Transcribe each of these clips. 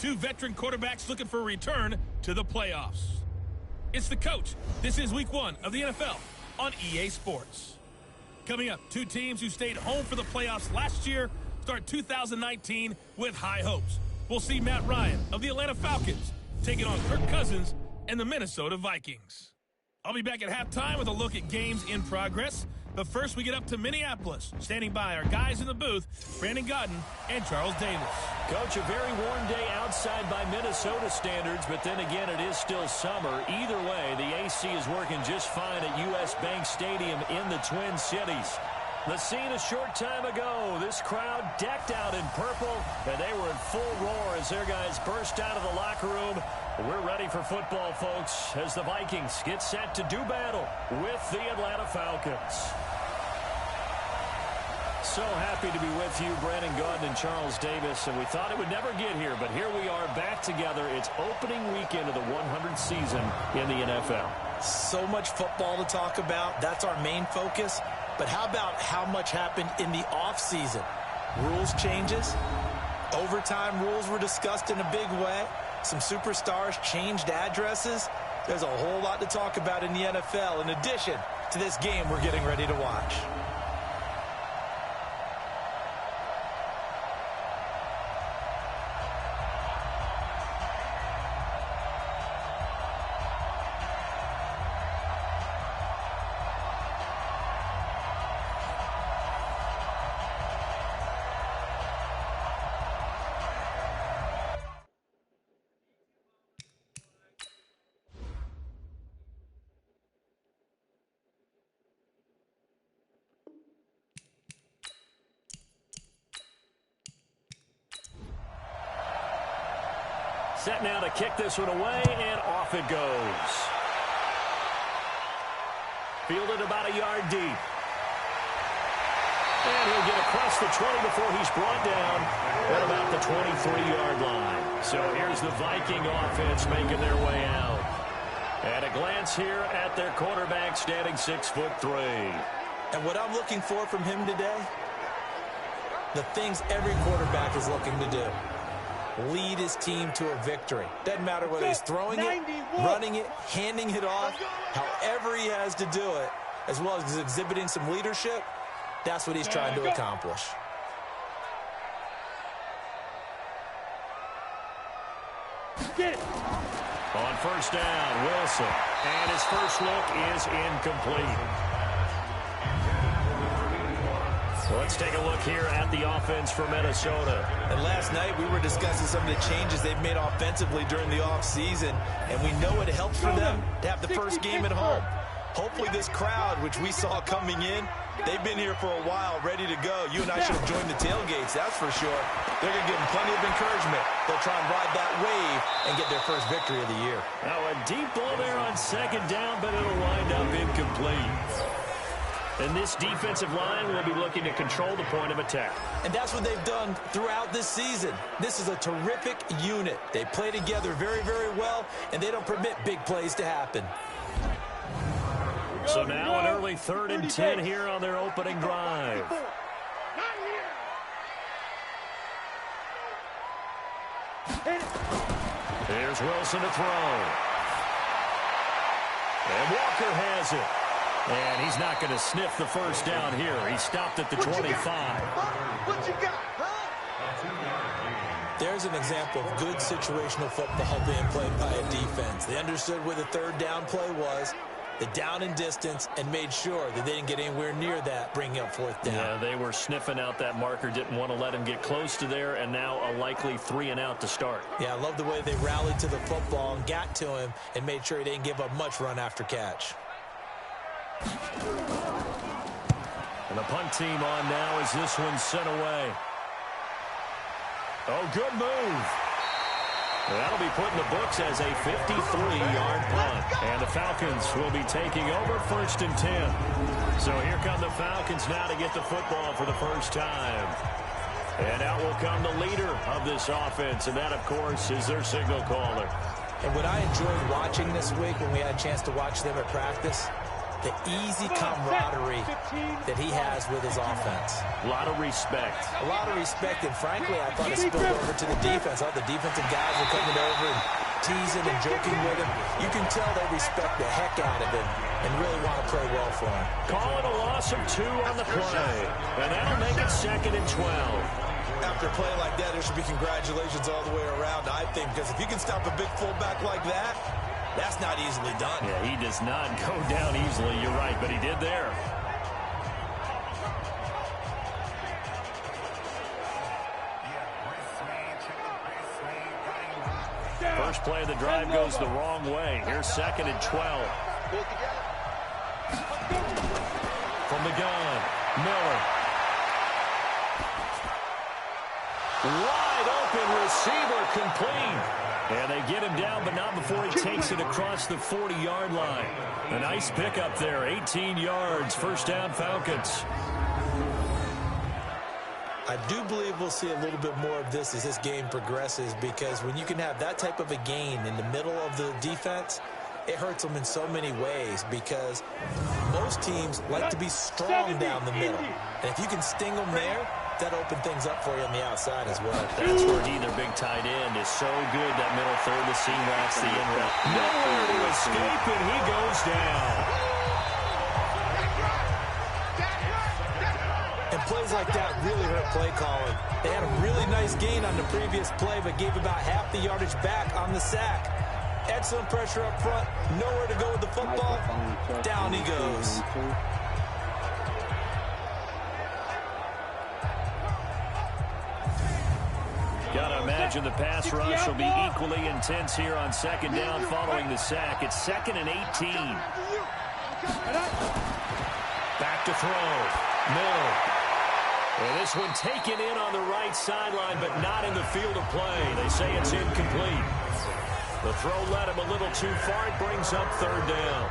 Two veteran quarterbacks looking for a return to the playoffs. It's The Coach. This is Week 1 of the NFL on EA Sports. Coming up, two teams who stayed home for the playoffs last year start 2019 with high hopes. We'll see Matt Ryan of the Atlanta Falcons taking on Kirk Cousins and the Minnesota Vikings. I'll be back at halftime with a look at games in progress. But first, we get up to Minneapolis. Standing by our guys in the booth, Brandon Godden and Charles Davis. Coach, a very warm day outside by Minnesota standards, but then again, it is still summer. Either way, the AC is working just fine at U.S. Bank Stadium in the Twin Cities. The scene a short time ago, this crowd decked out in purple, and they were in full roar as their guys burst out of the locker room. We're ready for football, folks, as the Vikings get set to do battle with the Atlanta Falcons. So happy to be with you, Brandon Godden and Charles Davis, and we thought it would never get here, but here we are back together. It's opening weekend of the 100th season in the NFL. So much football to talk about. That's our main focus. But how about how much happened in the offseason? Rules changes. Overtime rules were discussed in a big way. Some superstars changed addresses. There's a whole lot to talk about in the NFL in addition to this game we're getting ready to watch. Set now to kick this one away, and off it goes. Fielded about a yard deep. And he'll get across the 20 before he's brought down at about the 23-yard line. So here's the Viking offense making their way out. At a glance here at their quarterback, standing 6'3". And what I'm looking for from him today, the things every quarterback is looking to do. Lead his team to a victory. Doesn't matter whether he's throwing it, running it, handing it off, however he has to do it, as well as exhibiting some leadership, that's what he's trying to accomplish. On first down, Wilson. And his first look is incomplete. Let's take a look here at the offense for Minnesota. And last night we were discussing some of the changes they've made offensively during the offseason, and we know it helps for them to have the first game at home. Hopefully this crowd, which we saw coming in, they've been here for a while, ready to go. You and I should have joined the tailgates, that's for sure. They're going to give them plenty of encouragement. They'll try and ride that wave and get their first victory of the year. Now a deep ball there on second down, but it'll wind up incomplete. And this defensive line will be looking to control the point of attack. And that's what they've done throughout this season. This is a terrific unit. They play together very, very well, and they don't permit big plays to happen. So now an early 3rd and 10 here on their opening drive. There's Wilson to throw. And Walker has it. And he's not going to sniff the first down here. He stopped at the 25. What you got? There's an example of good situational football being played by a defense. They understood where the 3rd down play was, the down and distance, and made sure that they didn't get anywhere near that, bringing up 4th down. Yeah, they were sniffing out that marker, didn't want to let him get close to there, and now a likely 3 and out to start. Yeah, I love the way they rallied to the football and got to him and made sure he didn't give up much run after catch. And the punt team on now as this one's sent away. Oh, good move. That'll be put in the books as a 53-yard punt. And the Falcons will be taking over 1st and 10. So here come the Falcons now to get the football for the first time. And out will come the leader of this offense, and that, of course, is their signal caller. And what I enjoyed watching this week when we had a chance to watch them at practice, the easy camaraderie that he has with his offense. A lot of respect. A lot of respect, and frankly, I thought it spilled over to the defense. All the defensive guys were coming over and teasing and joking with him. You can tell they respect the heck out of him and really want to play well for him. Call it a loss of 2 on the play, and that'll make it 2nd and 12. After a play like that, there should be congratulations all the way around, I think, because if you can stop a big fullback like that, that's not easily done. Yeah, he does not go down easily. You're right, but he did there. First play of the drive goes the wrong way. Here's 2nd and 12. From the gun, Miller. Wide open receiver, complete. And they get him down, but not before he takes it across the 40-yard line. A nice pickup there, 18 yards, first down Falcons. I do believe we'll see a little bit more of this as this game progresses, because when you can have that type of a gain in the middle of the defense, it hurts them in so many ways, because most teams like to be strong down the middle. And if you can sting them there, that open things up for you on the outside as well. That's where either big tight end is so good, that middle third, the seam rats, the in route. Nowhere to escape, and he goes down. And plays like that really hurt play calling. They had a really nice gain on the previous play, but gave about half the yardage back on the sack. Excellent pressure up front, nowhere to go with the football. Down he goes. Gotta imagine the pass rush will be equally intense here on 2nd down following the sack. It's 2nd and 18. Back to throw. Miller. And this one taken in on the right sideline, but not in the field of play. They say it's incomplete. The throw led him a little too far. It brings up 3rd down.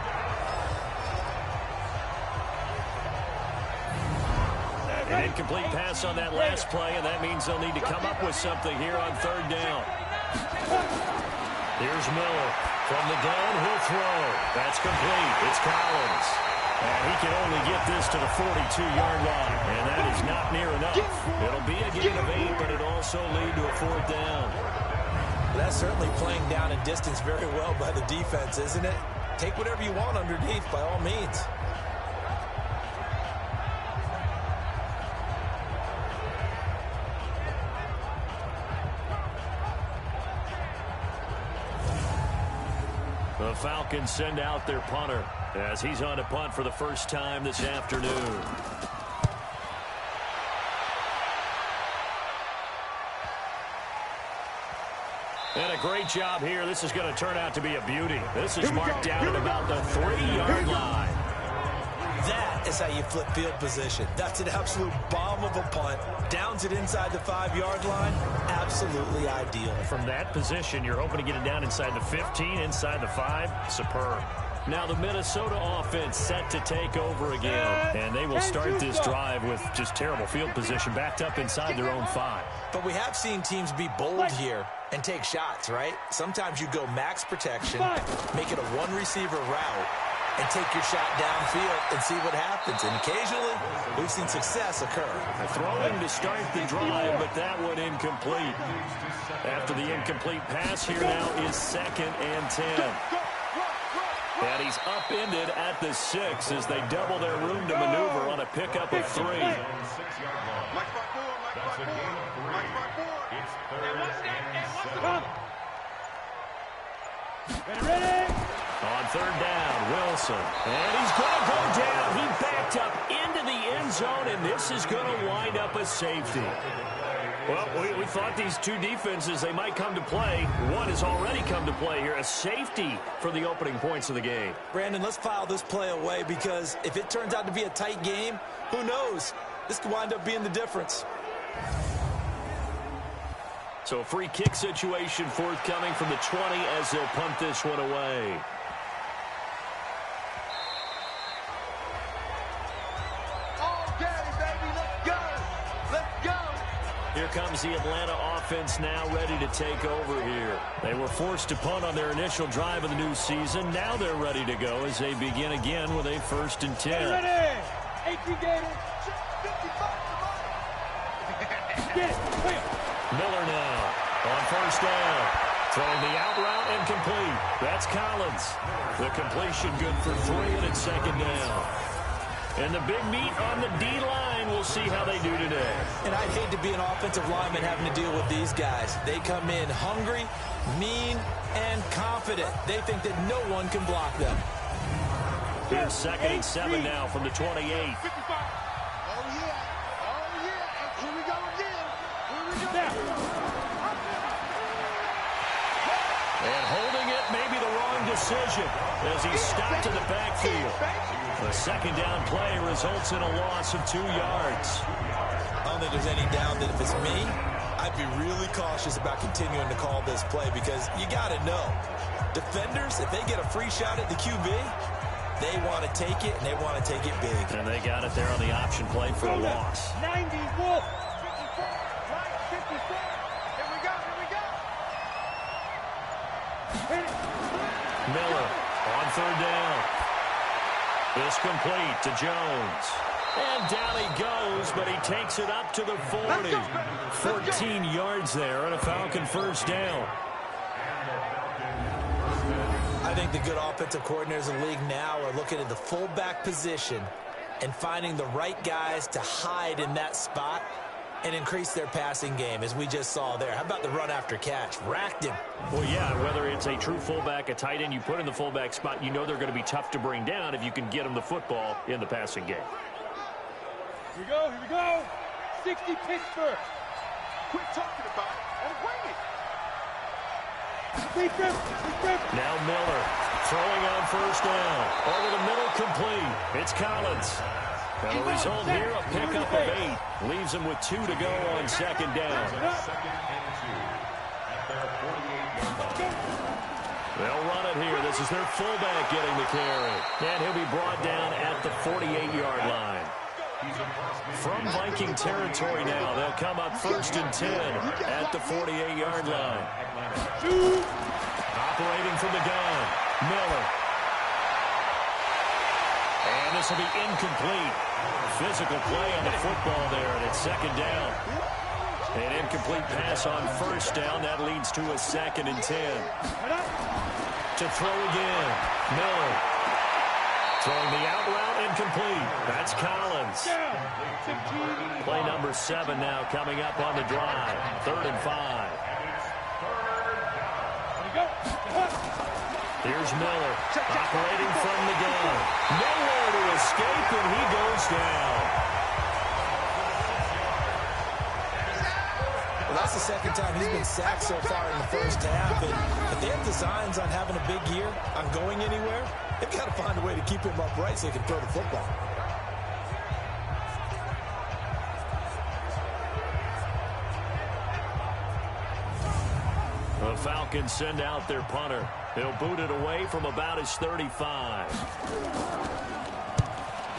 An incomplete pass on that last play, and that means they'll need to come up with something here on 3rd down. Here's Miller. From the gun, he'll throw. That's complete. It's Collins. And he can only get this to the 42-yard line, and that is not near enough. It'll be a gain of 8, but it'll also lead to a 4th down. That's certainly playing down in distance very well by the defense, isn't it? Take whatever you want underneath, by all means. The Falcons send out their punter as he's on to punt for the first time this afternoon. And a great job here. This is going to turn out to be a beauty. This is marked down at about the 3-yard line. That is how you flip field position. That's an absolute bomb of a punt. Downs it inside the 5-yard line. Absolutely ideal. From that position, you're hoping to get it down inside the 15, inside the 5. Superb. Now the Minnesota offense set to take over again. And they will start this drive with just terrible field position, backed up inside their own 5. But we have seen teams be bold here and take shots, right? Sometimes you go max protection, make it a one-receiver route, and take your shot downfield and see what happens. And occasionally, we've seen success occur. Throwing to start the drive, but that one incomplete. After the incomplete pass, here now is 2nd and 10. And he's upended at the 6 as they double their room to maneuver on a pickup of 3. On 3rd down, Wilson. And he's going to go down. He backed up into the end zone, and this is going to wind up a safety. Well, we thought these two defenses, they might come to play. One has already come to play here, a safety for the opening points of the game. Brandon, let's file this play away, because if it turns out to be a tight game, who knows? This could wind up being the difference. So a free kick situation forthcoming from the 20 as they'll punt this one away. Here comes the Atlanta offense now ready to take over here. They were forced to punt on their initial drive of the new season. Now they're ready to go as they begin again with a 1st and 10. Ready. 18 Gators. 55. Miller now on 1st down. Throwing the out route incomplete. That's Collins. The completion good for 3, and it's 2nd down. And the big meat on the D-line. We'll see how they do today. And I'd hate to be an offensive lineman having to deal with these guys. They come in hungry, mean, and confident. They think that no one can block them. Here's 2nd and 7 now from the 28. Oh, yeah. Here we go again. And holding it may be the wrong decision as he's stopped in the backfield. The 2nd down play results in a loss of 2 yards. I don't think there's any doubt that if it's me, I'd be really cautious about continuing to call this play because you got to know. Defenders, if they get a free shot at the QB, they want to take it, and they want to take it big. And they got it there on the option play for a loss. 90, Wolf. 54, right, 54. Here we go. Miller on 3rd down. This complete to Jones. And down he goes, but he takes it up to the 40. 14 yards there and a Falcon 1st down. I think the good offensive coordinators in the league now are looking at the fullback position and finding the right guys to hide in that spot and increase their passing game, as we just saw there. How about the run after catch? Racked him. Well, yeah, whether it's a true fullback, a tight end you put in the fullback spot, you know they're going to be tough to bring down if you can get them the football in the passing game. Here we go. 60 Pittsburgh. Quit talking about it and bring it. Now Miller throwing on 1st down. Over the middle, complete. It's Collins. And the result here, a pickup of 8. Leaves him with 2 to go on 2nd down. They'll run it here. This is their fullback getting the carry. And he'll be brought down at the 48-yard line. From Viking territory now, they'll come up 1st and 10 at the 48-yard line. Operating from the gun, Miller. And this will be incomplete. Physical play on the football there, and it's 2nd down. An incomplete pass on 1st down. That leads to a 2nd and 10. To throw again, Miller. Throwing the out route incomplete. That's Collins. Play number 7 now coming up on the drive. 3rd and 5. Here's Miller operating from the gun. Nowhere to escape, and he goes down. Well, that's the 2nd time he's been sacked so far in the 1st half. And if they have designs on having a big year, on going anywhere, they've got to find a way to keep him upright so he can throw the football. The Falcons send out their punter. He'll boot it away from about his 35.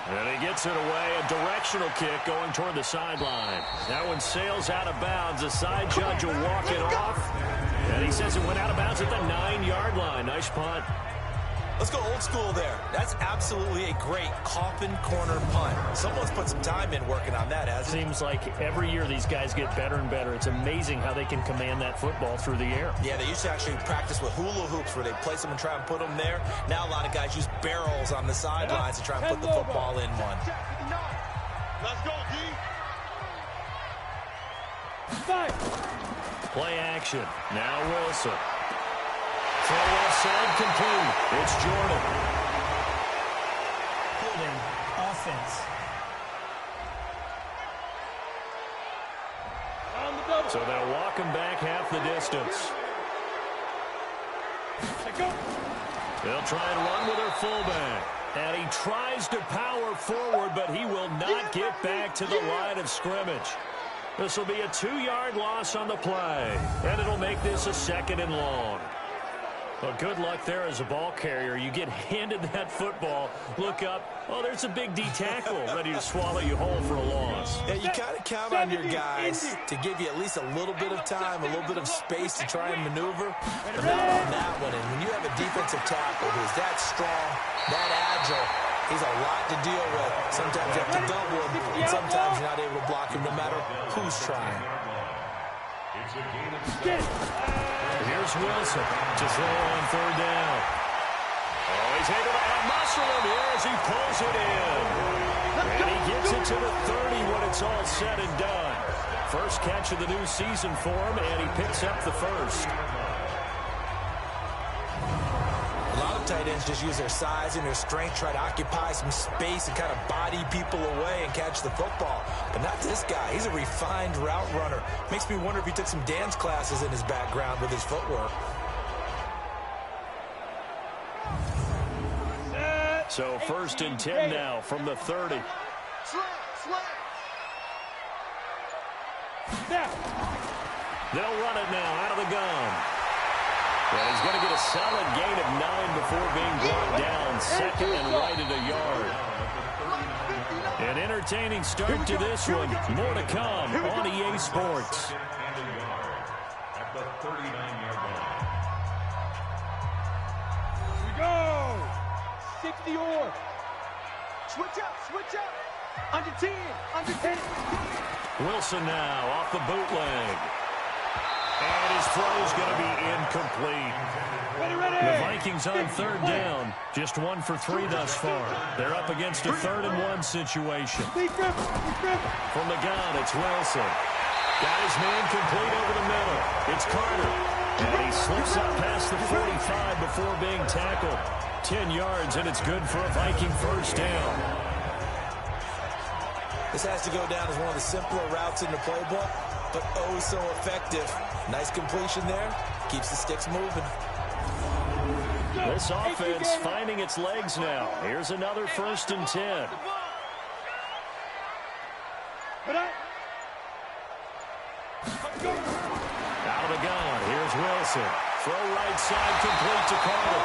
And he gets it away. A directional kick going toward the sideline. That one sails out of bounds. The side judge will walk it off. And he says it went out of bounds at the 9-yard line. Nice punt. Let's go old school there. That's absolutely a great coffin corner punt. Someone's put some time in working on that, hasn't it? Seems like every year these guys get better and better. It's amazing how they can command that football through the air. Yeah, they used to actually practice with hula hoops where they place them and try and put them there. Now a lot of guys use barrels on the sidelines to try and put the football in one. Let's go, D. Play action. Now Wilson. Throw offside complete. It's Jordan. Building offense. So they'll walk him back half the distance. They'll try and run with their fullback. And he tries to power forward, but he will not get back to the line of scrimmage. This will be a 2-yard loss on the play. And it'll make this a 2nd and long. Well, good luck there as a ball carrier. You get handed that football, look up, oh, there's a big D tackle ready to swallow you whole for a loss. Yeah, you kind of count on your guys to give you at least a little bit of time, a little bit of space to try and maneuver. But not on that one. And when you have a defensive tackle who's that strong, that agile, he's a lot to deal with. Sometimes you have to double him, and sometimes you're not able to block him no matter who's trying. Here's Wilson to throw on third down. Oh, he's able to out-muscle him here as he pulls it in. And he gets it to the 30 when it's all said and done. First catch of the new season for him, and he picks up the first. A lot of tight ends just use their size and their strength, try to occupy some space and kind of body people away and catch the football. But not this guy. He's a refined route runner. Makes me wonder if he took some dance classes in his background with his footwork. So first and 10 now from the 30. They'll run it now out of the gun. And he's going to get a solid gain of 9 before being brought down. Second and right at a yard. An entertaining start to this one. More to come on EA Sports. At the 39-yard line. Here we go. 60 or. Switch up. Under 10. Wilson now off the bootleg. And his throw's going to be incomplete. The Vikings on third down. Just 1 for 3 thus far. They're up against a 3rd-and-1 situation. From the gun, it's Wilson. Got his man complete over the middle. It's Carter. And he slips up past the 45 before being tackled. 10 yards, and it's good for a Viking first down. This has to go down as one of the simpler routes in the playbook, but oh so effective. Nice completion there. Keeps the sticks moving. This offense finding its legs now. Here's another 1st and 10. Out of the gun. Here's Wilson. Throw right side complete to Carter.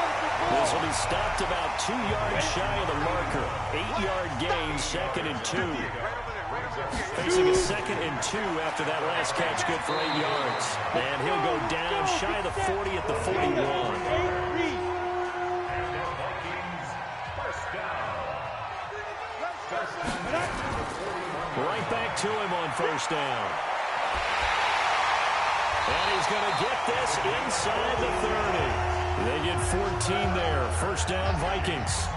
This will be stopped about 2 yards shy of the marker. 8-yard gain, 2nd and 2. Facing a 2nd and 2 after that last catch, good for 8 yards. And he'll go down shy of the 40 at the 41. Right back to him on first down. And he's going to get this inside the 30. They get 14 there. First down, Vikings.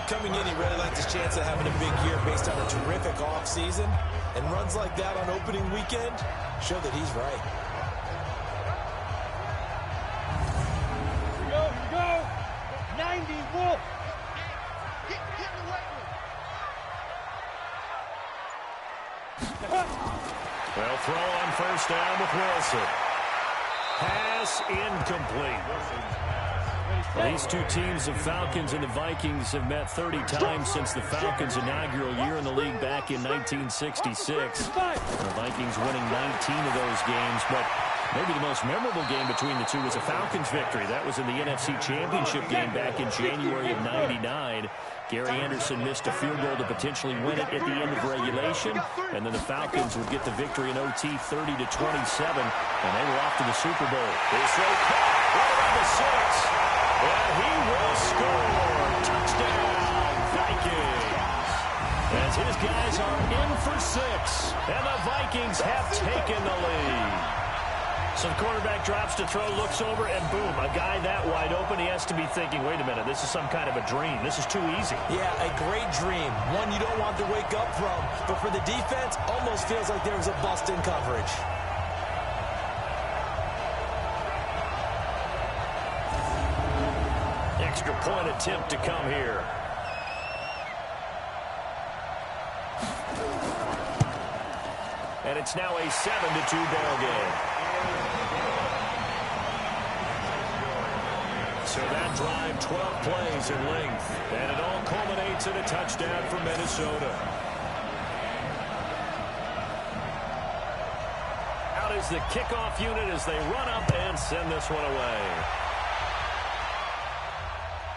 Coming in, he really liked his chance of having a big year based on a terrific offseason. And runs like that on opening weekend show that he's right. Here we go. 90, Wolf. Well, throw on first down with Wilson. Pass incomplete. Well, these two teams, the Falcons and the Vikings, have met 30 times since the Falcons' inaugural year in the league back in 1966. The Vikings winning 19 of those games, but maybe the most memorable game between the two was a Falcons victory. That was in the NFC Championship game back in January of '99. Gary Anderson missed a field goal to potentially win it at the end of regulation, and then the Falcons would get the victory in OT 30-27, and they were off to the Super Bowl. This right around the 6. And he will score. Touchdown, Vikings. As his guys are in for 6. And the Vikings have taken the lead. So the quarterback drops to throw, looks over, and boom, a guy that wide open, he has to be thinking, wait a minute, this is some kind of a dream. This is too easy. Yeah, a great dream. One you don't want to wake up from. But for the defense, almost feels like there was a bust in coverage. Extra point attempt to come here. And it's now a 7-2 ball game. So that drive, 12 plays in length. And it all culminates in a touchdown for Minnesota. Out is the kickoff unit as they run up and send this one away.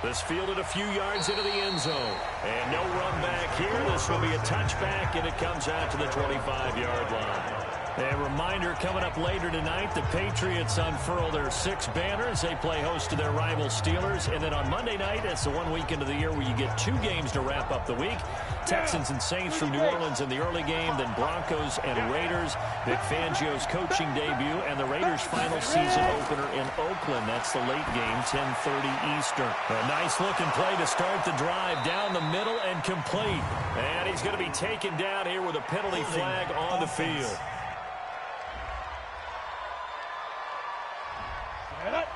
This fielded a few yards into the end zone. And no run back here. This will be a touchback, and it comes out to the 25-yard line. A reminder coming up later tonight, the Patriots unfurl their 6 banners. They play host to their rival Steelers. And then on Monday night, it's the one weekend of the year where you get 2 games to wrap up the week. Texans and Saints from New Orleans in the early game, then Broncos and Raiders. Vic Fangio's coaching debut, and the Raiders' final season opener in Oakland. That's the late game, 10:30 Eastern. A nice-looking play to start the drive down the middle and complete. And he's going to be taken down here with a penalty flag on the field.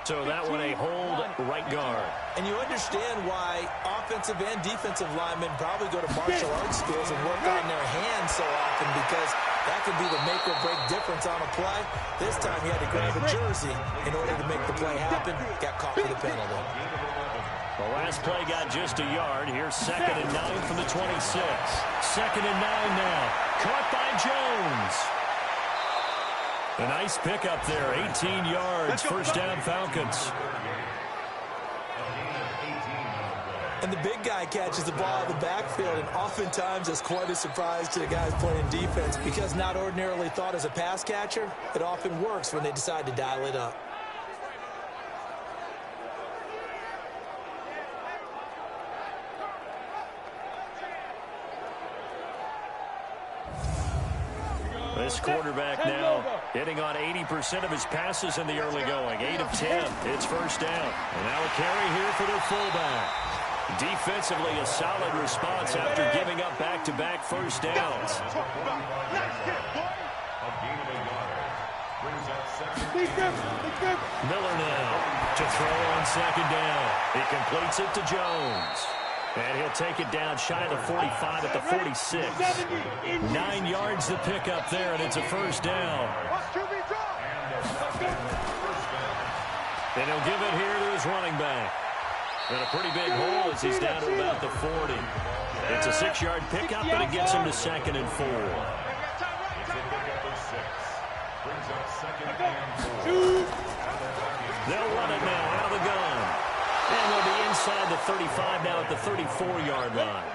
So that one a hold right guard. And you understand why offensive and defensive linemen probably go to martial arts schools and work on their hands so often, because that can be the make or break difference on a play. This time he had to grab a jersey in order to make the play happen. Got caught for the penalty. The last play got just a yard. Here's 2nd and 9 from the 26. 2nd and 9 now. Caught by Jones. A nice pickup there, 18 yards, first down Falcons. And the big guy catches the ball in the backfield, and oftentimes it's quite a surprise to the guys playing defense, because not ordinarily thought as a pass catcher, it often works when they decide to dial it up. This quarterback now hitting on 80% of his passes in the early going. 8 of 10. It's first down. And now a carry here for their fullback. Defensively, a solid response after giving up back-to-back first downs. Miller now to throw on 2nd down. He completes it to Jones. And he'll take it down shy of the 45 at the 46. 9 yards to pick up there, and it's a first down. And he'll give it here to his running back. And a pretty big hole as he's down to about the 40. It's a 6-yard pickup, and it gets him to 2nd and 4. They'll run it now out of the gun. And they'll be inside the 35 now at the 34-yard line.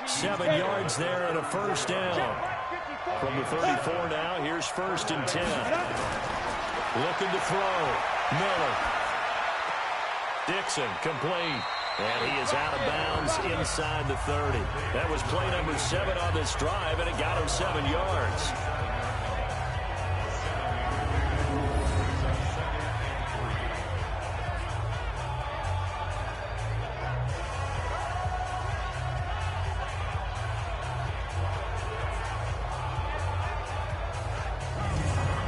7 yards there and a first down. From the 34 now, here's 1st and 10. Looking to throw. Miller. Dixon complete. And he is out of bounds inside the 30. That was play number 7 on this drive, and it got him 7 yards.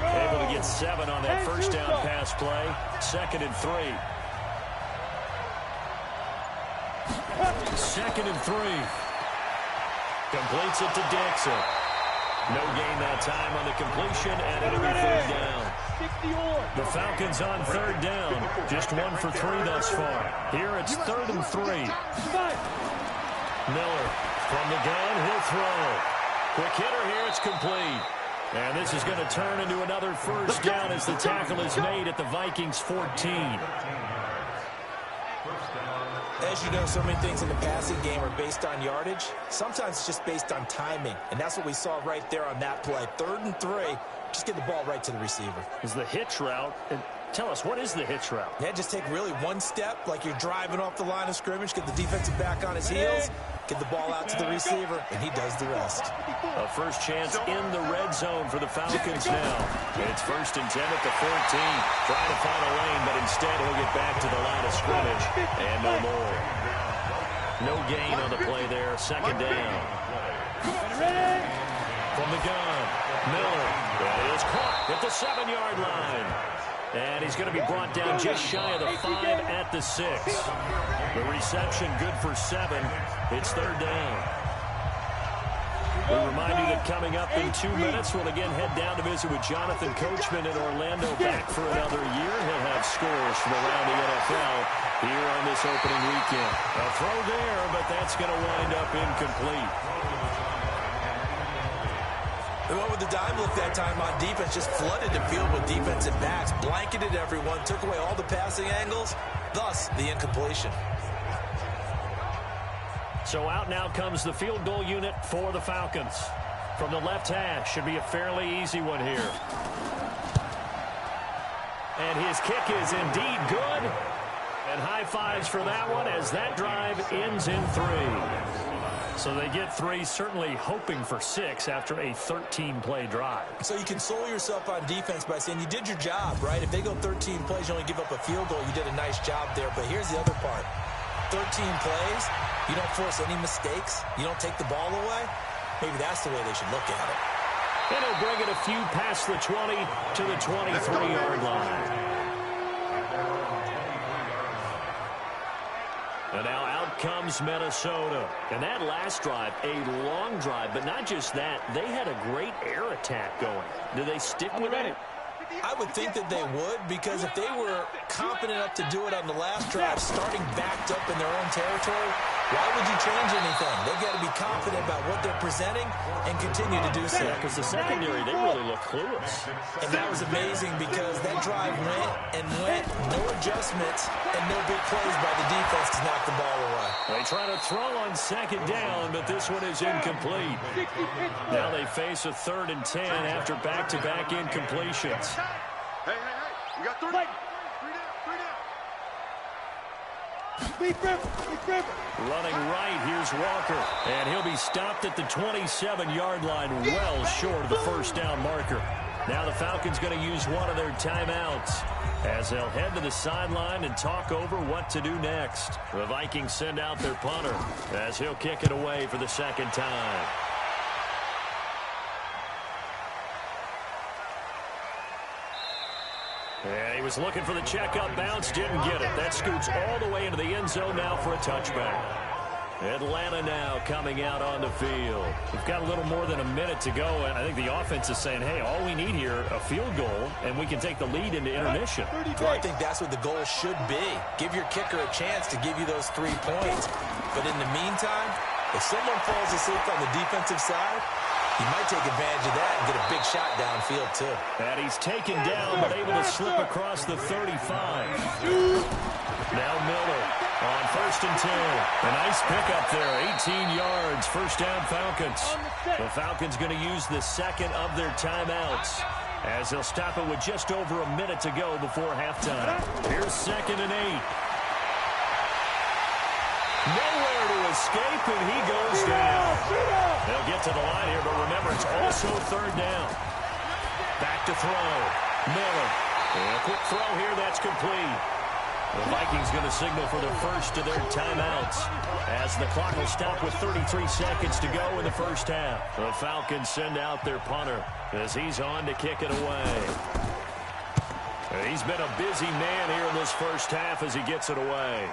Able to get 7 on that first down pass play. 2nd and 3. 2nd and 3. Completes it to Dixon. No gain that time on the completion, and it'll be 3rd down. The Falcons on 3rd down. Just 1 for 3 thus far. Here it's 3rd and 3. Miller from the gun. He'll throw. Quick hitter here. It's complete. And this is going to turn into another first down as the tackle is made at the Vikings 14. As you know, so many things in the passing game are based on yardage. Sometimes it's just based on timing. And that's what we saw right there on that play. 3rd and 3. Just get the ball right to the receiver. Is the hitch route. And tell us, what is the hitch route? Yeah, just take really one step, like you're driving off the line of scrimmage, get the defensive back on his heels, get the ball out to the receiver, and he does the rest. A first chance in the red zone for the Falcons now. It's 1st and 10 at the 14. Trying to find a lane, but instead he'll get back to the line of scrimmage. And no more. No gain on the play there. 2nd down. From the gun, Miller. That is caught at the 7-yard line. And he's going to be brought down just shy of the 5 at the 6. The reception good for 7. It's 3rd down. We remind you that coming up in 2 minutes, we'll again head down to visit with Jonathan Coachman in Orlando, back for another year. He'll have scores from around the NFL here on this opening weekend. A throw there, but that's going to wind up incomplete. They went with the dime look that time on defense, just flooded the field with defensive backs, blanketed everyone, took away all the passing angles, thus the incompletion. So out now comes the field goal unit for the Falcons. From the left hash, should be a fairly easy one here. And his kick is indeed good. And high fives for that one as that drive ends in 3. So they get 3, certainly hoping for 6 after a 13-play drive. So you console yourself on defense by saying you did your job, right? If they go 13 plays, you only give up a field goal, you did a nice job there. But here's the other part. 13 plays, you don't force any mistakes, you don't take the ball away. Maybe that's the way they should look at it. And he'll bring it a few past the 20 to the 23-yard line. And now out comes Minnesota. And that last drive, a long drive, but not just that. They had a great air attack going. Do they stick with it? I would think that they would, because if they were confident enough to do it on the last drive, starting backed up in their own territory, why would you change anything? They've got to be confident about what they're presenting and continue to do so. Because the secondary, they really look clueless. And that was amazing because that drive went, no adjustments, and no big plays by the defense to knock the ball away. They try to throw on second down, but this one is incomplete. Now they face a 3rd and 10 after back-to-back incompletions. Hey, you got 30. 3 down. Running right, here's Walker. And he'll be stopped at the 27-yard line, well short of the first down marker. Now the Falcons going to use one of their timeouts as they'll head to the sideline and talk over what to do next. The Vikings send out their punter as he'll kick it away for the second time. And he was looking for the checkup bounce, didn't get it. That scoots all the way into the end zone now for a touchback. Atlanta now coming out on the field. We've got a little more than a minute to go, and I think the offense is saying, hey, all we need here, a field goal, and we can take the lead into intermission. Well, I think that's what the goal should be. Give your kicker a chance to give you those 3 points. But in the meantime, if someone falls asleep on the defensive side, he might take advantage of that and get a big shot downfield, too. And he's taken down, but able to slip across the 35. Now Miller on 1st and 10. A nice pickup there, 18 yards, first down Falcons. The Falcons going to use the second of their timeouts as they'll stop it with just over a minute to go before halftime. Here's 2nd and 8. Nowhere to escape, and he goes down. They'll get to the line here, but remember, it's also 3rd down. Back to throw. Miller. And a quick throw here, that's complete. The Vikings going to signal for the first of their timeouts as the clock will stop with 33 seconds to go in the first half. The Falcons send out their punter as he's on to kick it away. He's been a busy man here in this first half as he gets it away.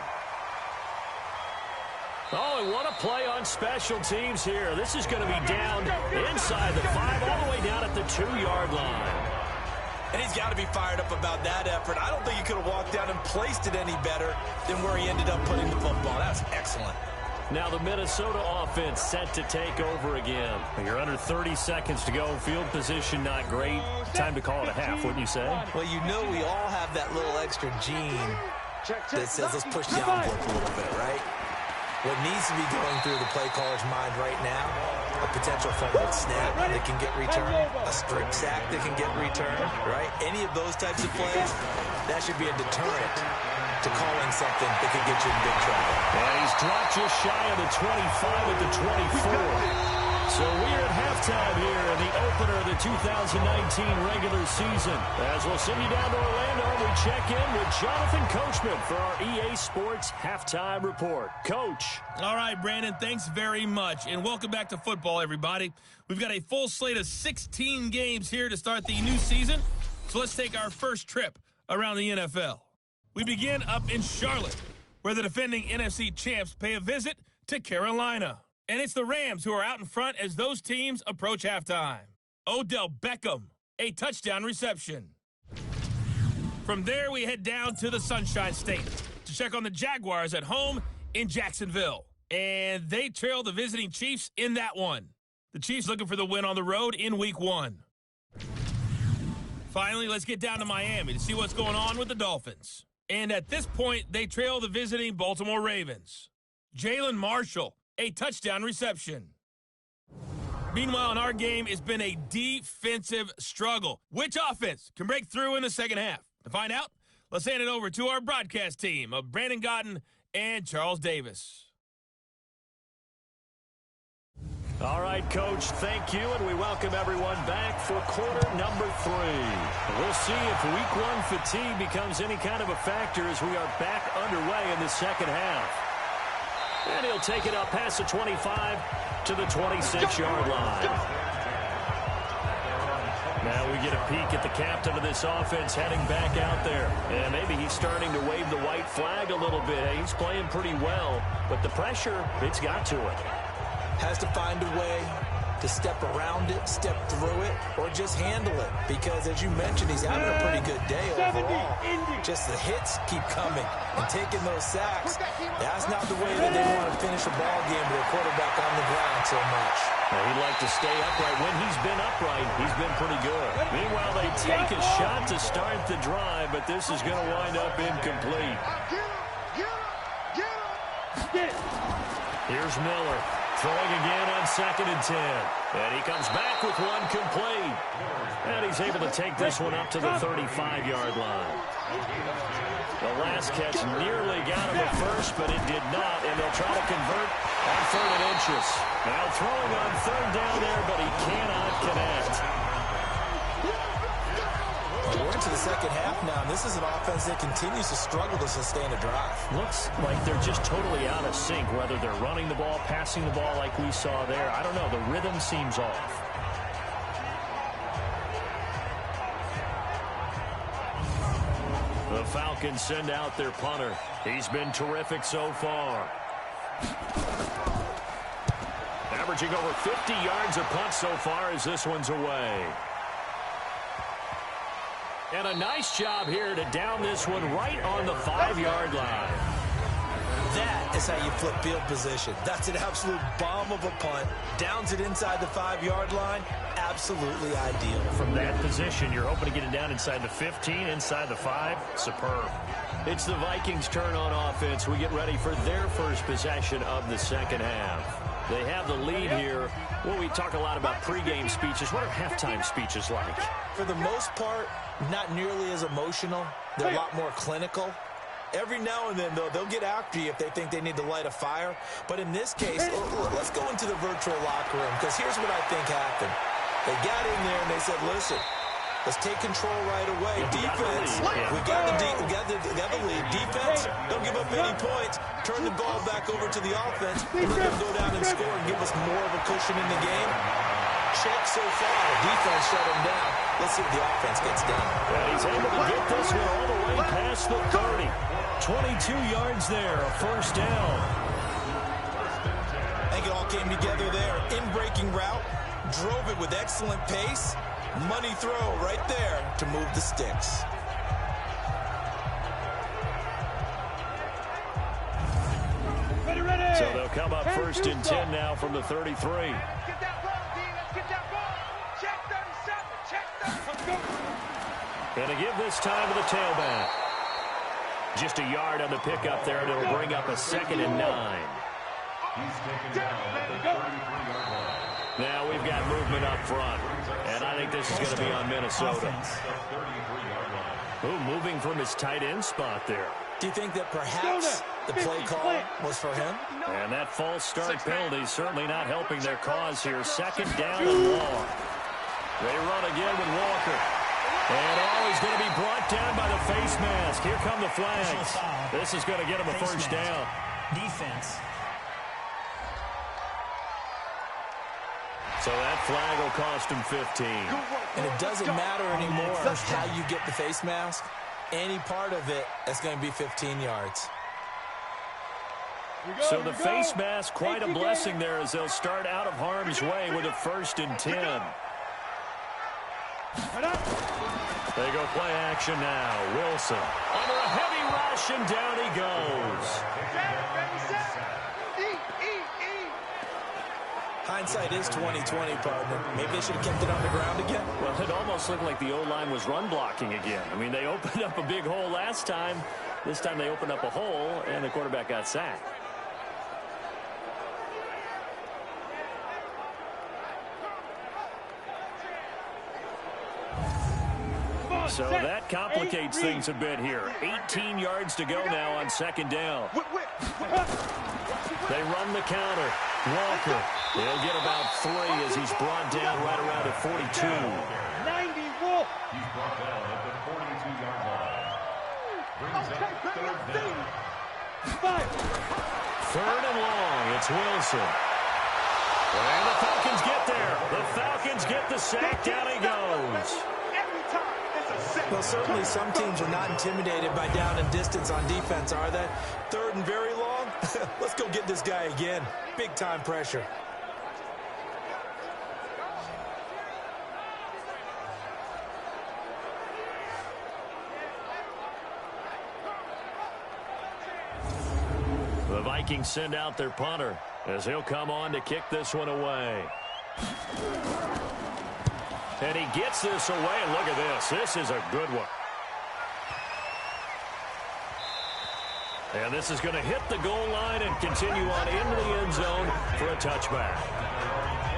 Oh, and what a play on special teams here. This is going to be down inside the 5, all the way down at the 2-yard line. And he's got to be fired up about that effort. I don't think he could have walked down and placed it any better than where he ended up putting the football. That was excellent. Now the Minnesota offense set to take over again. You're under 30 seconds to go. Field position not great. Time to call it a half, wouldn't you say? Well, you know we all have that little extra gene that says let's push the envelope a little bit, right? What needs to be going through the play caller's mind right now, a potential fumbled snap that can get returned, a strip sack that can get returned, right? Any of those types of plays, that should be a deterrent to calling something that could get you in big trouble. And he's dropped just shy of the 25 at the 24. So we're at halftime here in the opener of the 2019 regular season. As we'll send you down to Orlando, we check in with Jonathan Coachman for our EA Sports Halftime Report. Coach. All right, Brandon, thanks very much. And welcome back to football, everybody. We've got a full slate of 16 games here to start the new season. So let's take our first trip around the NFL. We begin up in Charlotte, where the defending NFC champs pay a visit to Carolina. And it's the Rams who are out in front as those teams approach halftime. Odell Beckham, a touchdown reception. From there, we head down to the Sunshine State to check on the Jaguars at home in Jacksonville. And they trail the visiting Chiefs in that one. The Chiefs looking for the win on the road in Week 1. Finally, let's get down to Miami to see what's going on with the Dolphins. And at this point, they trail the visiting Baltimore Ravens. Jalen Marshall, a touchdown reception. Meanwhile, in our game, it's been a defensive struggle. Which offense can break through in the second half? To find out, let's hand it over to our broadcast team of Brandon Gotten and Charles Davis. All right, Coach, thank you, and we welcome everyone back for quarter number 3. We'll see if Week 1 fatigue becomes any kind of a factor as we are back underway in the second half. And he'll take it up past the 25 to the 26-yard line. Now we get a peek at the captain of this offense heading back out there. And maybe he's starting to wave the white flag a little bit. He's playing pretty well, but the pressure, it's got to it. Has to find a way to step around it, step through it, or just handle it. Because, as you mentioned, he's having a pretty good day overall. Just the hits keep coming and taking those sacks. That's not the way that they want to finish a ball game with a quarterback on the ground so much. Well, he'd like to stay upright. When he's been upright, he's been pretty good. Meanwhile, they take a shot to start the drive, but this is going to wind up incomplete. Here's Miller. Throwing again on 2nd and 10. And he comes back with one complete. And he's able to take this one up to the 35-yard line. The last catch nearly got him at first, but it did not. And they'll try to convert on 3rd and inches. Now throwing on 3rd down there, but he cannot connect. We're into the second half now, and this is an offense that continues to struggle to sustain a drive. Looks like they're just totally out of sync, whether they're running the ball, passing the ball like we saw there. I don't know. The rhythm seems off. The Falcons send out their punter. He's been terrific so far. Averaging over 50 yards a punt so far as this one's away. And a nice job here to down this one right on the 5-yard line. That is how you flip field position. That's an absolute bomb of a punt. Downs it inside the 5-yard line. Absolutely ideal. From that position, you're hoping to get it down inside the 15, inside the 5. Superb. It's the Vikings' turn on offense. We get ready for their first possession of the second half. They have the lead here. Well, we talk a lot about pregame speeches. What are halftime speeches like? For the most part, not nearly as emotional. They're a lot more clinical. Every now and then, though, they'll get after you if they think they need to light a fire. But in this case, let's go into the virtual locker room, because here's what I think happened. They got in there and they said, listen, let's take control right away. Defense, we got the lead. Defense, don't give up any points. Turn the ball back over to the offense and let them go down and score and give us more of a cushion in the game. Check so far. The defense shut him down. Let's see if the offense gets done. And he's able to get this one all the way past the 30. 22 yards there, a first down. I think it all came together there. In-breaking route, drove it with excellent pace. Money throw right there to move the sticks. So they'll come up 1st and 10 now from the 33. And to give this time to the tailback. Just a yard on the pickup there, and it'll bring up a 2nd and 9. Now we've got movement up front, and I think this is going to be on Minnesota. Ooh, moving from his tight end spot there. Do you think that perhaps the play call was for him? And that false start penalty is certainly not helping their cause here. 2nd down and long. They run again with Walker. And he's going to be brought down by the face mask. Here come the flags. This is going to get him a first down. Defense. So that flag will cost him 15. And it doesn't matter anymore how you get the face mask. Any part of it, that's going to be 15 yards. So the face mask, quite a blessing there as they'll start out of harm's way with a 1st and 10. They go play action now. Wilson under a heavy rush, and down he goes. Hindsight is 20/20, partner. Maybe they should have kept it on the ground again. Well, it almost looked like the O-line was run blocking again. I mean, they opened up a big hole last time. This time they opened up a hole, and the quarterback got sacked. So that complicates things a bit here. 18 yards to go now on second down. They run the counter. Walker, he'll get about 3 as he's brought down right around at 42. 90 Wolf. He's brought down at the 42-yard line. Brings up third down. 3rd and long. It's Wilson. And the Falcons get there. The Falcons get the sack. Down he goes. Well, certainly some teams are not intimidated by down and distance on defense, are they? 3rd and very long? Let's go get this guy again. Big-time pressure. The Vikings send out their punter as he'll come on to kick this one away. And he gets this away, and look at this. This is a good one. And this is going to hit the goal line and continue on into the end zone for a touchback.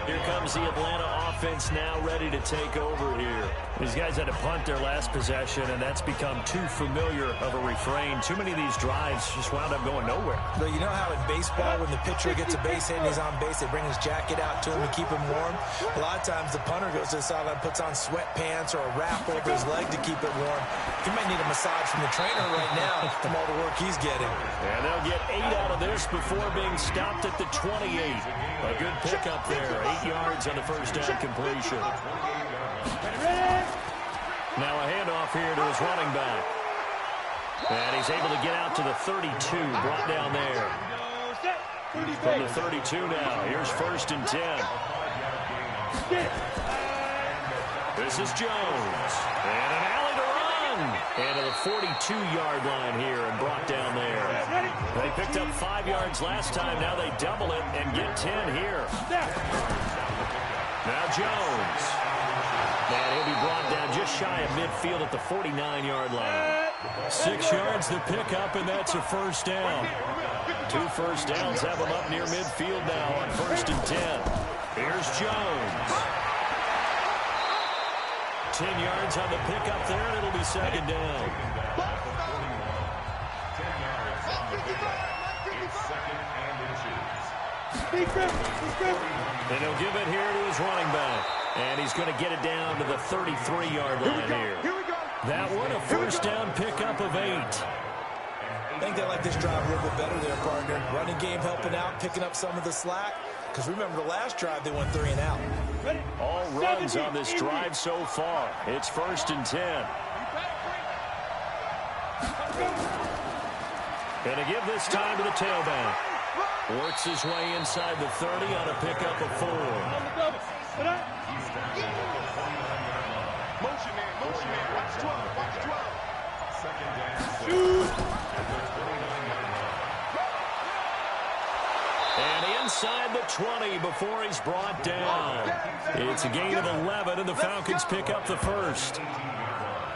Here comes the Atlanta offense now ready to take over here. These guys had to punt their last possession, and that's become too familiar of a refrain. Too many of these drives just wound up going nowhere. But you know how in baseball, when the pitcher gets a base hit and he's on base, they bring his jacket out to him to keep him warm? A lot of times the punter goes to the sideline, puts on sweatpants or a wrap over his leg to keep it warm. He might need a massage from the trainer right now from all the work he's getting. And they'll get 8 out of this before being stopped at the 28. A good pickup there. 8 yards on the first down completion. Now a handoff here to his running back. And he's able to get out to the 32, brought down there. From the 32 now, here's 1st and 10. This is Jones. And an alley to run. And to the 42-yard line here and brought down there. They picked up 5 yards last time. Now they double it and get 10 here. Now Jones. And he'll be brought down just shy of midfield at the 49-yard line. 6 yards to pick up, and that's a first down. 2 first downs have him up near midfield now on 1st and 10. Here's Jones. 10 yards on the pickup there, and it'll be second down. 10 yards on the pickup. It's 2nd and inches. And he'll give it here to his running back. And he's going to get it down to the 33-yard line here. That one, a first down pickup of 8. I think they like this drive a little bit better there, partner. Running game helping out, picking up some of the slack. Because remember, the last drive, they went 3 and out. All runs on this drive so far. It's 1st and 10. And to give this time to the tailback. Works his way inside the 30 on a pickup of 4. Motion man, watch 12, watch 12. 2nd down. At the 29-yard line. And inside the 20 before he's brought down. It's a gain of 11, and the Falcons pick up the first.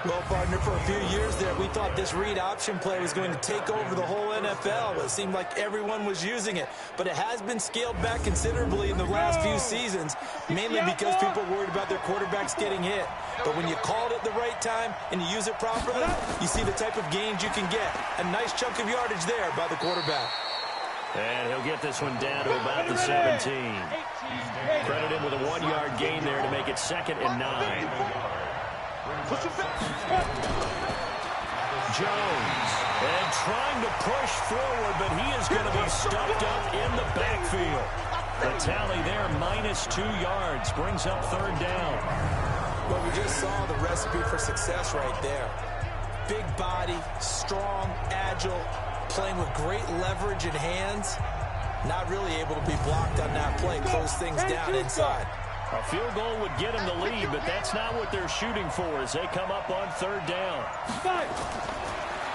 Well, partner, for a few years there, we thought this read option play was going to take over the whole NFL. It seemed like everyone was using it. But it has been scaled back considerably in the last few seasons, mainly because people are worried about their quarterbacks getting hit. But when you call it at the right time and you use it properly, you see the type of gains you can get. A nice chunk of yardage there by the quarterback. And he'll get this one down to about the 17. Credit him with a 1-yard gain there to make it 2nd and 9. Jones, and trying to push forward, but he is going to be stuffed up in the backfield. The tally there, -2 yards, brings up 3rd down. Well, we just saw the recipe for success right there. Big body, strong, agile, playing with great leverage and hands. Not really able to be blocked on that play, close things down inside. A field goal would get him the lead, but that's not what they're shooting for as they come up on 3rd down.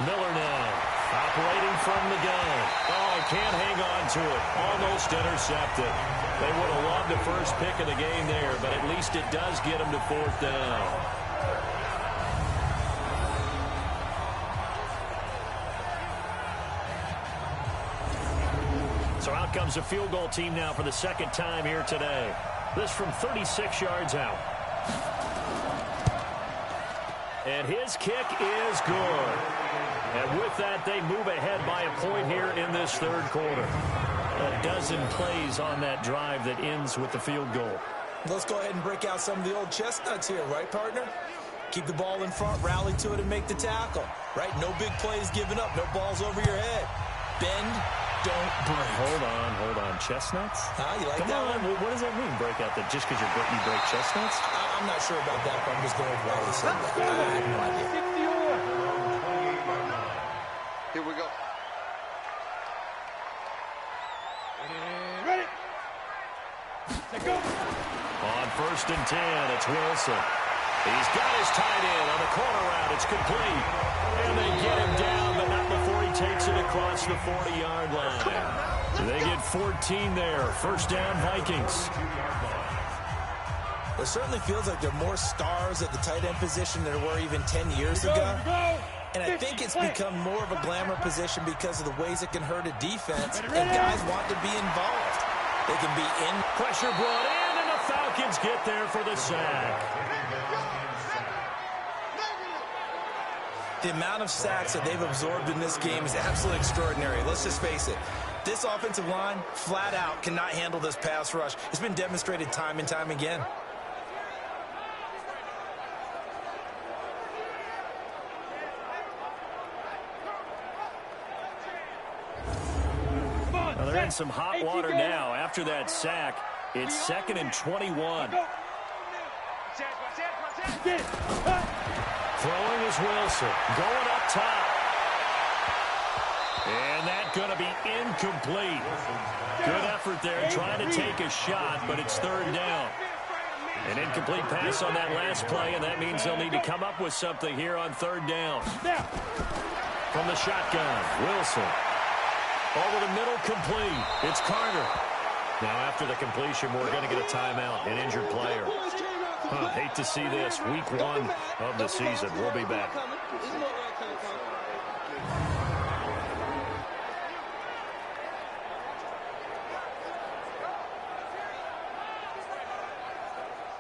Miller now Operating from the gun. Oh, can't hang on to it. Almost intercepted. They would have loved the first pick of the game there, but at least it does get them to 4th down. So out comes a field goal team now for the second time here today. This from 36 yards out. And his kick is good. And with that, they move ahead by a point here in this third quarter. A dozen plays on that drive that ends with the field goal. Let's go ahead and break out some of the old chestnuts here, right, partner? Keep the ball in front, rally to it, and make the tackle, right? No big plays given up, no balls over your head. Bend, don't break. Hold on. Chestnuts? You like Come that on. one? What does that mean, break out? That just because you break chestnuts? I'm not sure about that, but I'm just going with what he said. I have no idea. Here we go. Ready? Let's go. On 1st and 10, it's Wilson. He's got his tight end on the corner route. It's complete. And they get him down, but not before he takes it across the 40-yard line. They get 14 there. 1st down, Vikings. It certainly feels like there are more stars at the tight end position than there were even 10 years ago. And I think it's become more of a glamour position because of the ways it can hurt a defense, and guys want to be involved. They can be in. Pressure brought in, and the Falcons get there for the sack. The amount of sacks that they've absorbed in this game is absolutely extraordinary. Let's just face it. This offensive line, flat out, cannot handle this pass rush. It's been demonstrated time and time again. Well, they're in some hot water now. After that sack, it's 2nd and 21. Throwing is Wilson. Going up top. And that's going to be incomplete. Good effort there trying to take a shot, but it's 3rd down. An incomplete pass on that last play, and that means they'll need to come up with something here on 3rd down. From the shotgun, Wilson. Over the middle, complete. It's Carter. Now, after the completion, we're going to get a timeout, an injured player. Hate to see this. Week 1 of the season. We'll be back.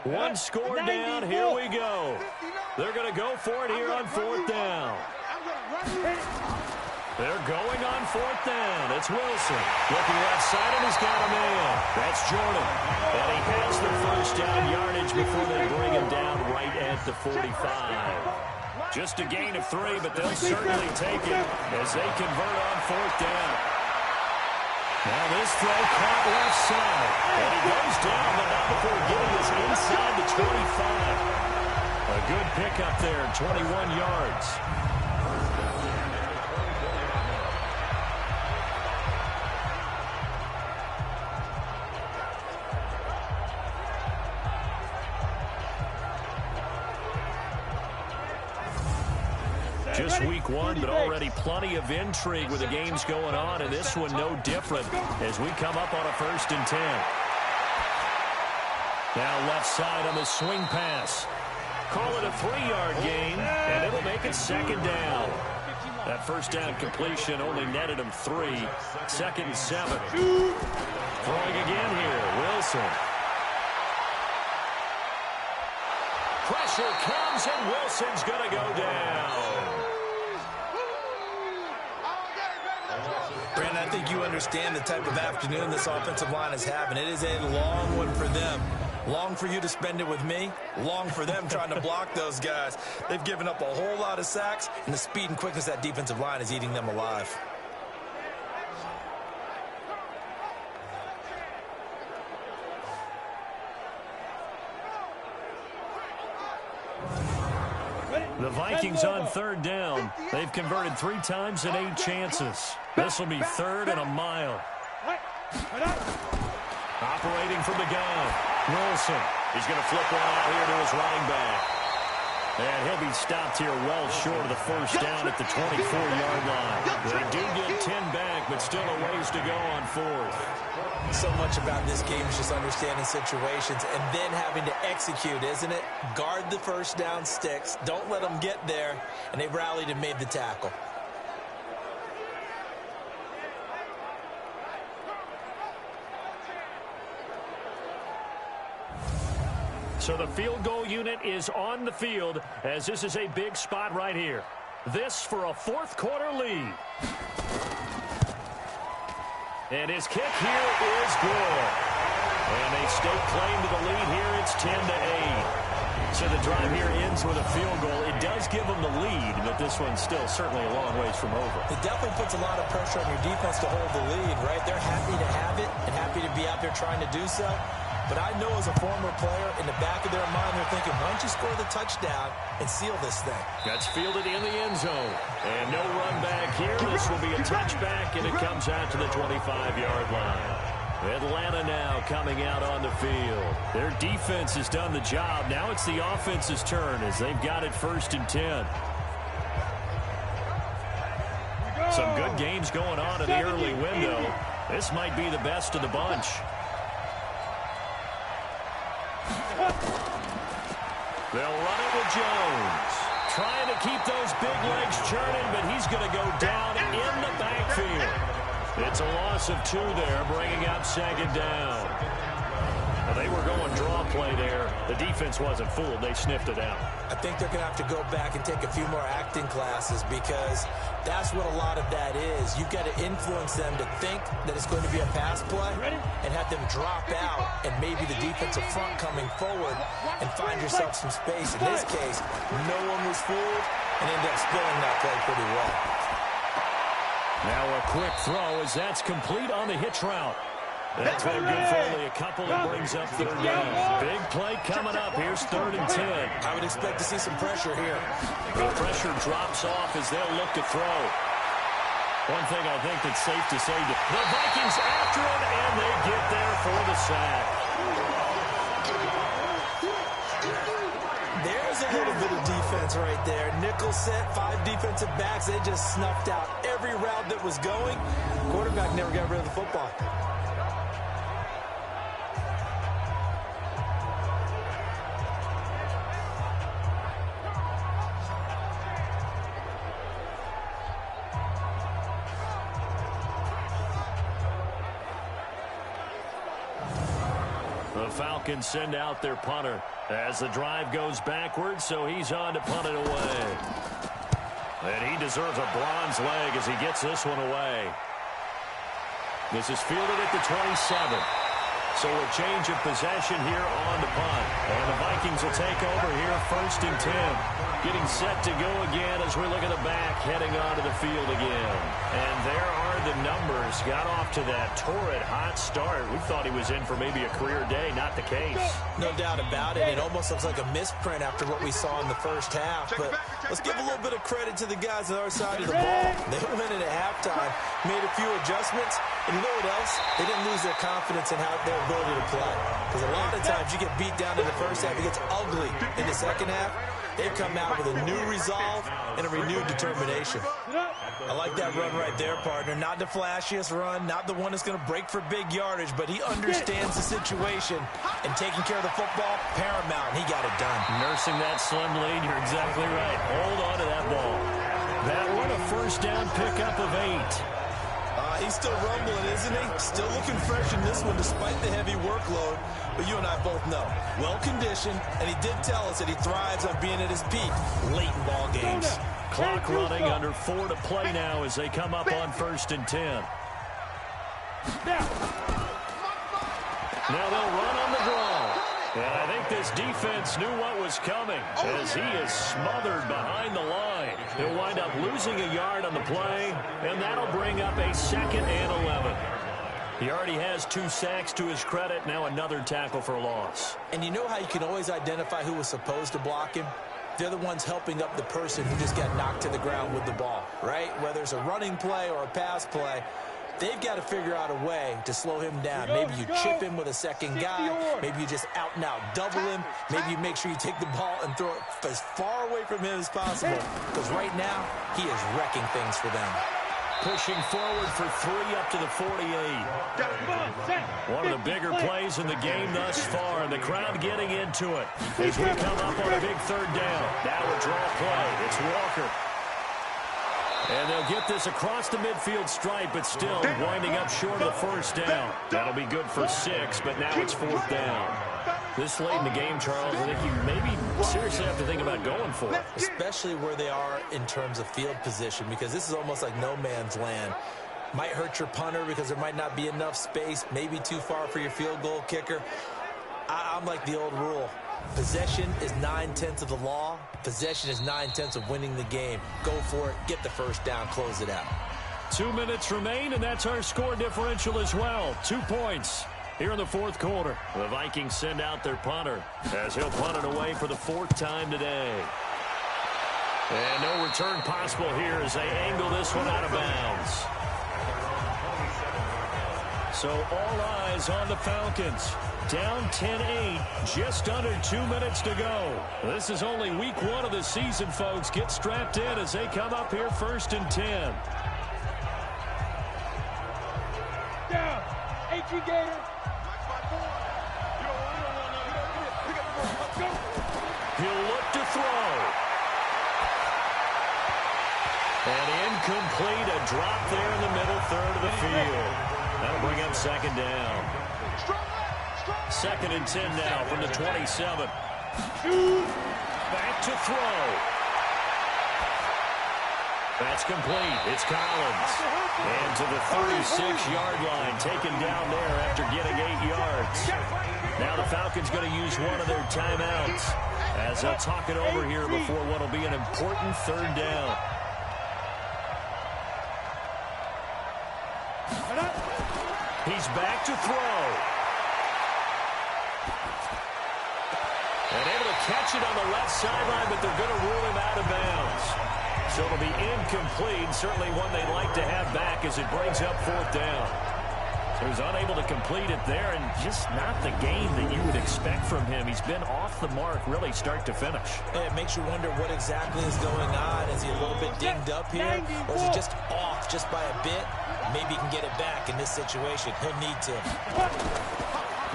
One score down. Here we go. They're going to go for it here on 4th down. They're going on 4th down. It's Wilson. Looking left side, and he's got a man. That's Jordan. And he has the 1st down yardage before they bring him down right at the 45. Just a gain of 3, but they'll certainly take it as they convert on 4th down. Now this throw caught left side. And he goes down, but not before getting us inside the 25. A good pickup there, 21 yards. Just week 1, but already plenty of intrigue with the games going on, and this one no different as we come up on a 1st and 10. Now left side on the swing pass. Call it a 3-yard gain, and it'll make it 2nd down. That 1st down completion only netted him 3. 2nd and 7. Throwing again here, Wilson. Pressure comes, and Wilson's going to go down. Brandon, I think you understand the type of afternoon this offensive line is having. It is a long one for them. Long for you to spend it with me. Long for them trying to block those guys. They've given up a whole lot of sacks, and the speed and quickness of that defensive line is eating them alive. The Vikings on 3rd down. They've converted 3 times in 8 chances. This will be 3rd and a mile. Operating from the gun. Wilson. He's going to flip one out here to his running back. And he'll be stopped here well short of the 1st down at the 24-yard line. They to go on fourth. So much about this game is just understanding situations and then having to execute, isn't it? Guard the first down sticks. Don't let them get there. And they rallied and made the tackle. So the field goal unit is on the field as this is a big spot right here. This for a fourth quarter lead. And his kick here is good. And they stake claim to the lead here. It's 10-8. So the drive here ends with a field goal. It does give them the lead, but this one's still certainly a long ways from over. It definitely puts a lot of pressure on your defense to hold the lead, right? They're happy to have it and happy to be out there trying to do so. But I know as a former player, in the back of their mind, they're thinking, why don't you score the touchdown and seal this thing? That's fielded in the end zone. And no run back here. This will be a touchback, and it comes out to the 25-yard line. Atlanta now coming out on the field. Their defense has done the job. Now it's the offense's turn as they've got it 1st and 10. Some good games going on in the early window. This might be the best of the bunch. They'll run it with Jones. Trying to keep those big legs churning, but he's going to go down in the backfield. It's a loss of 2 there, bringing up 2nd down. Well, they were going draw play there. The defense wasn't fooled. They sniffed it out. I think they're going to have to go back and take a few more acting classes because that's what a lot of that is. You've got to influence them to think that it's going to be a pass play and have them drop out and maybe the defensive front coming forward and find yourself some space. In this case, no one was fooled and ended up spilling that play pretty well. Now a quick throw as that's complete on the hitch route. That's very good for only a couple and brings up 3rd down. Big play coming up. Here's 3rd and 10. I would expect to see some pressure here. The pressure drops off as they'll look to throw. One thing I think that's safe to say, the Vikings after it, and they get there for the sack. There's a little bit of defense right there. Nickel set, 5 defensive backs. They just snuffed out every route that was going. Quarterback never got rid of the football. The Falcons send out their punter as the drive goes backwards, so he's on to punt it away. And he deserves a bronze leg as he gets this one away. This is fielded at the 27. So a change of possession here on the punt. And the Vikings will take over here 1st and 10. Getting set to go again as we look at the back, heading onto the field again. And there are the numbers. Got off to that torrid hot start. We thought he was in for maybe a career day. Not the case. No doubt about it. It almost looks like a misprint after what we saw in the first half. But let's give a little bit of credit to the guys on the other side of the ball. They went in at halftime, made a few adjustments, and you know what else? They didn't lose their confidence in how their ability to play. Because a lot of times you get beat down in the first half, it gets ugly in the second half. They've come out with a new resolve and a renewed determination. I like that run right there, partner. Not the flashiest run, not the one that's going to break for big yardage, but he understands the situation, and taking care of the football, paramount. He got it done. Nursing that slim lead, you're exactly right. Hold on to that ball. That one a 1st down pickup of 8. He's still rumbling, isn't he? Still looking fresh in this one despite the heavy workload. But you and I both know, well-conditioned, and he did tell us that he thrives on being at his peak late in ball games. Clock running, under 4 to play now as they come up on 1st and 10. Now they'll run on the draw. And I think this defense knew what was coming as he is smothered behind the line. He'll wind up losing a yard on the play, and that'll bring up a 2nd and 11. He already has 2 sacks to his credit. Now another tackle for a loss. And you know how you can always identify who was supposed to block him? They're the ones helping up the person who just got knocked to the ground with the ball, right? Whether it's a running play or a pass play, they've got to figure out a way to slow him down. Maybe you chip him with a second guy. Maybe you just out and out double him. Maybe you make sure you take the ball and throw it as far away from him as possible. Because right now, he is wrecking things for them. pushing forward for 3 up to the 48. One of the bigger plays in the game thus far, and the crowd getting into it as we come up on a big 3rd down. Now a draw play. It's Walker. And they'll get this across the midfield stripe, but still winding up short of the 1st down. That'll be good for 6, but now it's 4th down. This late in the game, Charles, I think you maybe seriously have to think about going for it. Especially where they are in terms of field position, because this is almost like no man's land. Might hurt your punter because there might not be enough space, maybe too far for your field goal kicker. I'm like the old rule. Possession is 9/10 of the law. Possession is 9/10 of winning the game. Go for it. Get the 1st down. Close it out. 2 minutes remain, and that's our score differential as well. 2 points here in the 4th quarter. The Vikings send out their punter as he'll punt it away for the 4th time today. And no return possible here as they angle this one out of bounds. So all eyes on the Falcons. Down 10-8, just under 2 minutes to go. This is only week 1 of the season, folks. Get strapped in as they come up here 1st and 10. Down. 18 Gator. He'll look to throw. And incomplete, a drop there in the middle 3rd of the field. That'll bring up 2nd down. 2nd and 10 now from the 27. Back to throw. That's complete. It's Collins. And to the 36-yard line, taken down there after getting 8 yards. Now the Falcons going to use one of their timeouts as they'll talk it over here before what will be an important 3rd down. He's back to throw. And able to catch it on the left sideline, but they're going to rule him out of bounds. So it'll be incomplete. Certainly one they'd like to have back as it brings up 4th down. So he's unable to complete it there, and just not the game that you would expect from him. He's been off the mark really start to finish. It makes you wonder what exactly is going on. Is he a little bit dinged up here? Or is he just off just by a bit? Maybe he can get it back in this situation. He'll need to.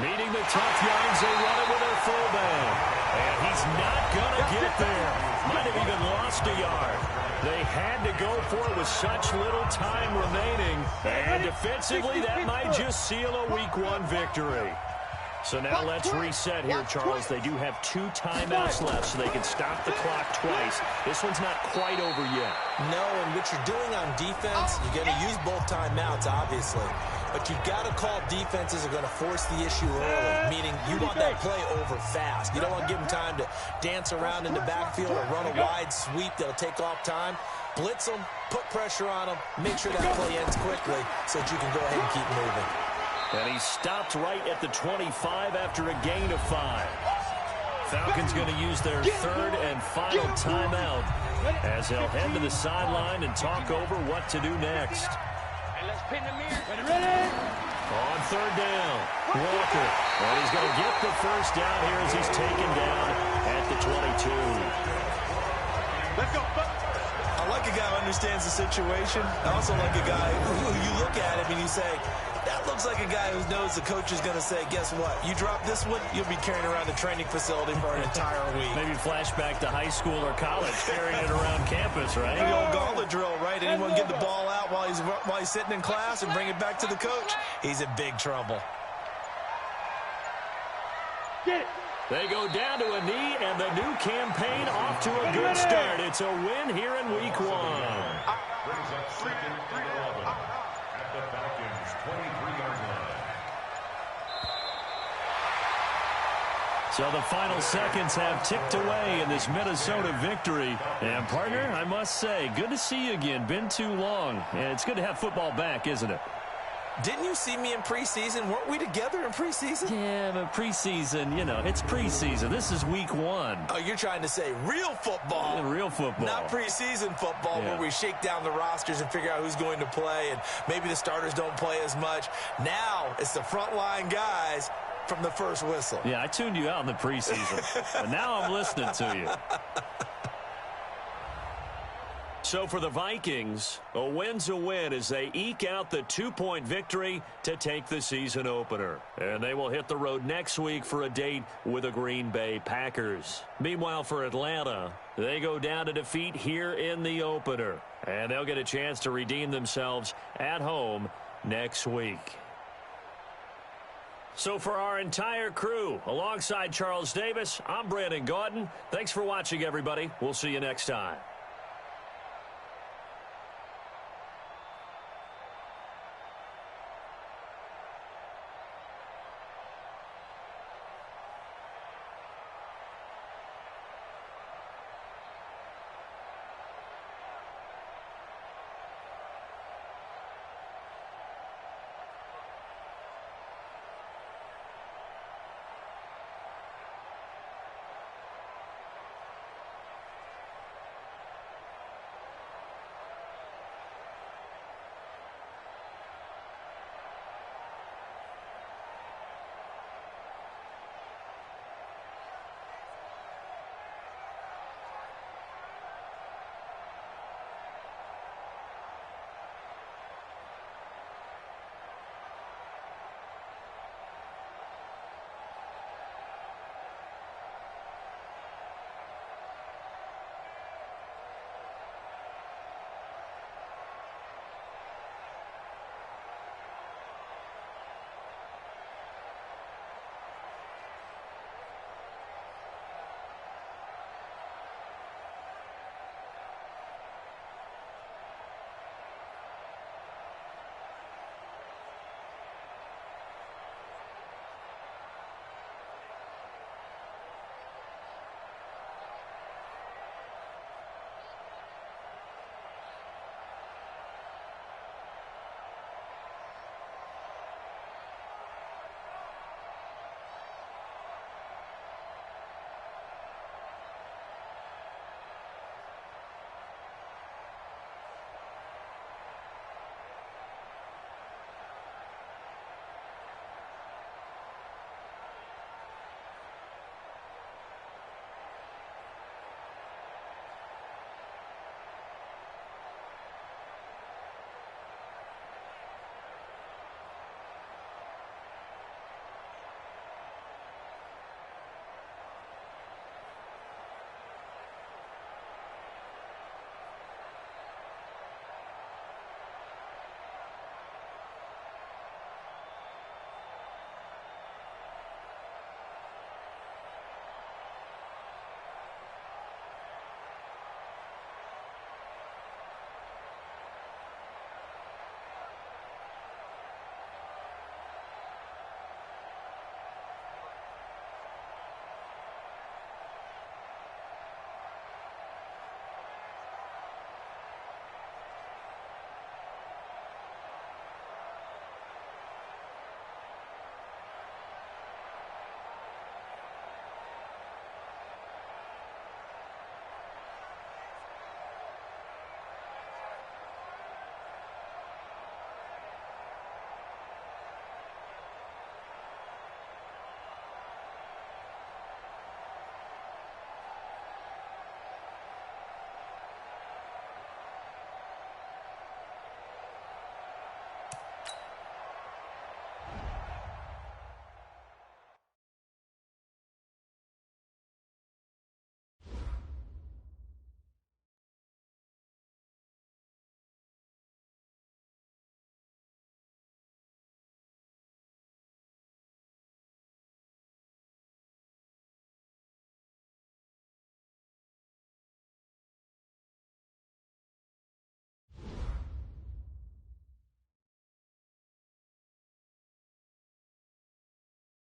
Meeting the tough yards, they run it with their fullback. And he's not going to get there. Might have even lost a yard. They had to go for it with such little time remaining. And defensively, that might just seal a week 1 victory. So now let's reset here, Charles. They do have 2 timeouts left, so they can stop the clock twice. This one's not quite over yet. No, and what you're doing on defense, you're going to use both timeouts, obviously. But you've got to call defenses are going to force the issue early, meaning you want that play over fast. You don't want to give them time to dance around in the backfield or run a wide sweep that'll take off time. Blitz them, put pressure on them, make sure that play ends quickly so that you can go ahead and keep moving. And he stopped right at the 25 after a gain of 5. Falcons going to use their 3rd and final timeout as they'll head to the sideline and talk over what to do next. On 3rd down, Walker. And he's going to get the 1st down here as he's taken down at the 22. Let's go. I like a guy who understands the situation. I also like a guy who you look at him and you say, that looks like a guy who knows the coach is going to say, guess what? You drop this one, you'll be carrying around the training facility for an entire week. Maybe flashback to high school or college, carrying it around campus, right? The old gauntlet drill, right? Anyone get the ball out while he's sitting in class and bring it back to the coach? He's in big trouble. Get it. They go down to a knee, and the new campaign off to a good start. It's a win here in week 1. Brings up 2nd and 11 at the Falcons' 23-yard line. So the final seconds have ticked away in this Minnesota victory. And, partner, I must say, good to see you again. Been too long. And it's good to have football back, isn't it? Didn't you see me in preseason? Weren't we together in preseason? Yeah, but preseason, you know, it's preseason. This is week 1. Oh, you're trying to say real football. Yeah, real football. Not preseason football where we shake down the rosters and figure out who's going to play, and maybe the starters don't play as much. Now it's the frontline guys from the first whistle. Yeah, I tuned you out in the preseason, but now I'm listening to you. So for the Vikings, a win's a win as they eke out the 2-point victory to take the season opener. And they will hit the road next week for a date with the Green Bay Packers. Meanwhile, for Atlanta, they go down to defeat here in the opener. And they'll get a chance to redeem themselves at home next week. So for our entire crew, alongside Charles Davis, I'm Brandon Gaudin. Thanks for watching, everybody. We'll see you next time.